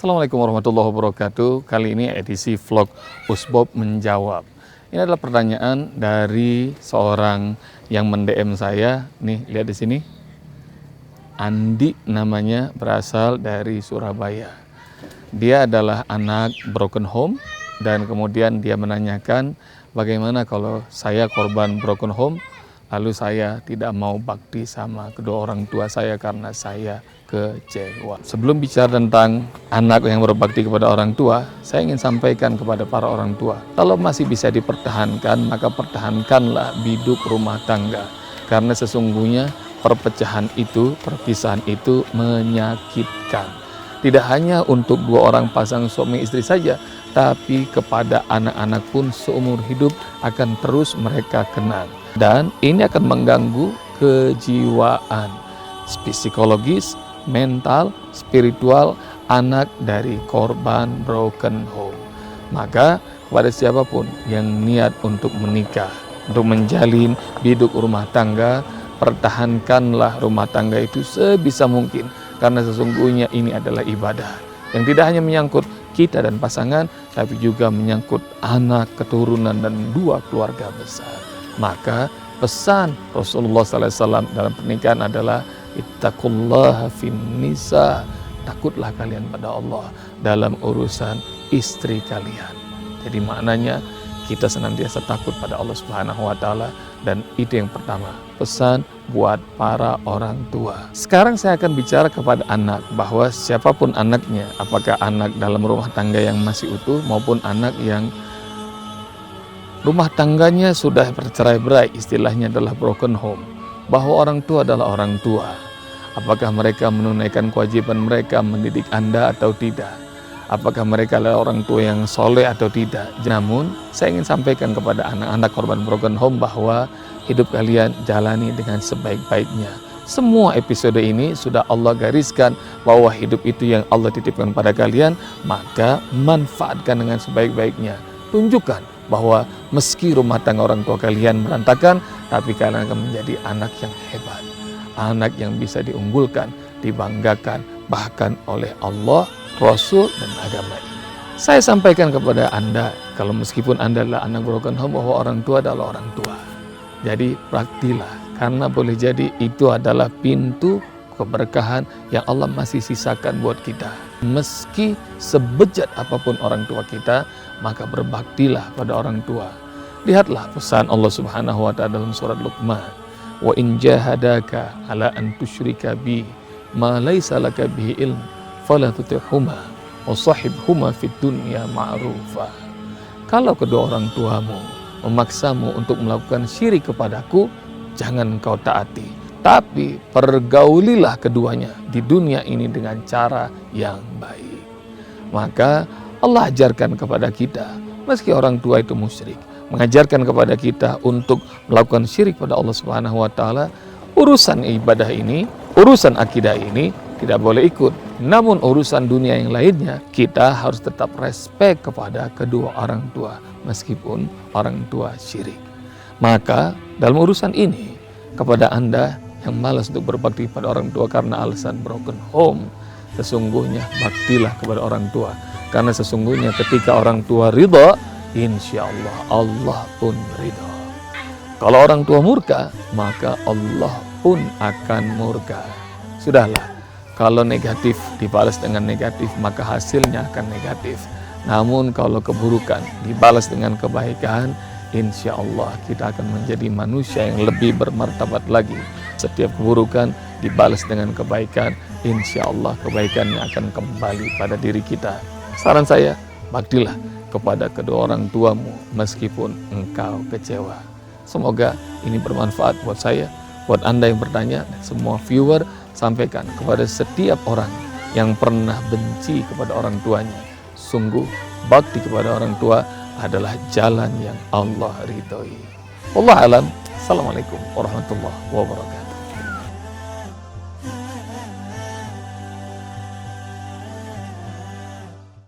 Assalamualaikum warahmatullahi wabarakatuh. Kali ini edisi vlog Usbob menjawab. Ini adalah pertanyaan dari seorang yang mendm saya. Nih, lihat di sini. Andi namanya, berasal dari Surabaya. Dia adalah anak broken home dan kemudian dia menanyakan bagaimana kalau saya korban broken home, lalu saya tidak mau bakti sama kedua orang tua saya karena saya kecewa. Sebelum bicara tentang anak yang berbakti kepada orang tua, saya ingin sampaikan kepada para orang tua, kalau masih bisa dipertahankan, maka pertahankanlah biduk rumah tangga. Karena sesungguhnya perpecahan itu, perpisahan itu menyakitkan. Tidak hanya untuk dua orang pasang suami istri saja, tapi kepada anak-anak pun seumur hidup akan terus mereka kenang. Dan ini akan mengganggu kejiwaan, psikologis, mental, spiritual anak dari korban broken home. Maka kepada siapapun yang niat untuk menikah, untuk menjalin biduk rumah tangga, pertahankanlah rumah tangga itu sebisa mungkin. Karena sesungguhnya ini adalah ibadah yang tidak hanya menyangkut kita dan pasangan, tapi juga menyangkut anak, keturunan, dan dua keluarga besar. Maka pesan Rasulullah SAW dalam pernikahan adalah ittaqullaha fin nisa, takutlah kalian pada Allah dalam urusan istri kalian. Jadi maknanya kita senantiasa takut pada Allah Subhanahu wa taala, dan itu yang pertama, pesan buat para orang tua. Sekarang saya akan bicara kepada anak, bahwa siapapun anaknya, apakah anak dalam rumah tangga yang masih utuh maupun anak yang rumah tangganya sudah bercerai-berai, istilahnya adalah broken home, bahwa orang tua adalah orang tua. Apakah mereka menunaikan kewajiban mereka mendidik Anda atau tidak? Apakah mereka adalah orang tua yang soleh atau tidak? Namun, saya ingin sampaikan kepada anak-anak korban broken home bahwa hidup kalian jalani dengan sebaik-baiknya. Semua episode ini sudah Allah gariskan bahwa hidup itu yang Allah titipkan pada kalian, maka manfaatkan dengan sebaik-baiknya. Tunjukkan bahwa meski rumah tangga orang tua kalian berantakan, tapi kalian akan menjadi anak yang hebat, anak yang bisa diunggulkan, dibanggakan bahkan oleh Allah, Rasul, dan agama ini. Saya sampaikan kepada Anda, kalau meskipun Anda adalah anak broken home, bahwa orang tua adalah orang tua. Jadi praktilah, karena boleh jadi itu adalah pintu keberkahan yang Allah masih sisakan buat kita. Meski sebejat apapun orang tua kita, maka berbaktilah pada orang tua. Lihatlah pesan Allah Subhanahu wa taala dalam surat Luqman, wa in jahadaka ala an tusyrika bi ma laysa laka bihi ilm fala tuti'huma wa sahibhuma fid dunya ma'rufa. Kalau kedua orang tuamu memaksamu untuk melakukan syirik kepadaku, jangan engkau taati, tapi pergaulilah keduanya di dunia ini dengan cara yang baik. Maka Allah ajarkan kepada kita, meski orang tua itu musyrik, mengajarkan kepada kita untuk melakukan syirik pada Allah Subhanahu wa taala, urusan ibadah ini, urusan akidah ini tidak boleh ikut. Namun urusan dunia yang lainnya, kita harus tetap respek kepada kedua orang tua, meskipun orang tua syirik. Maka dalam urusan ini, kepada Anda yang malas untuk berbakti pada orang tua karena alasan broken home, sesungguhnya baktilah kepada orang tua. Karena sesungguhnya ketika orang tua ridha, insya Allah Allah pun ridha. Kalau orang tua murka, maka Allah pun akan murka. Sudahlah, kalau negatif dibalas dengan negatif, maka hasilnya akan negatif. Namun kalau keburukan dibalas dengan kebaikan, insya Allah kita akan menjadi manusia yang lebih bermartabat lagi. Setiap keburukan dibalas dengan kebaikan, insya Allah kebaikannya akan kembali pada diri kita. Saran saya, baktilah kepada kedua orang tuamu meskipun engkau kecewa. Semoga ini bermanfaat buat saya, buat Anda yang bertanya, dan semua viewer. Sampaikan kepada setiap orang yang pernah benci kepada orang tuanya, sungguh bakti kepada orang tua adalah jalan yang Allah ridhoi. Wallahu alam. Assalamualaikum warahmatullahi wabarakatuh.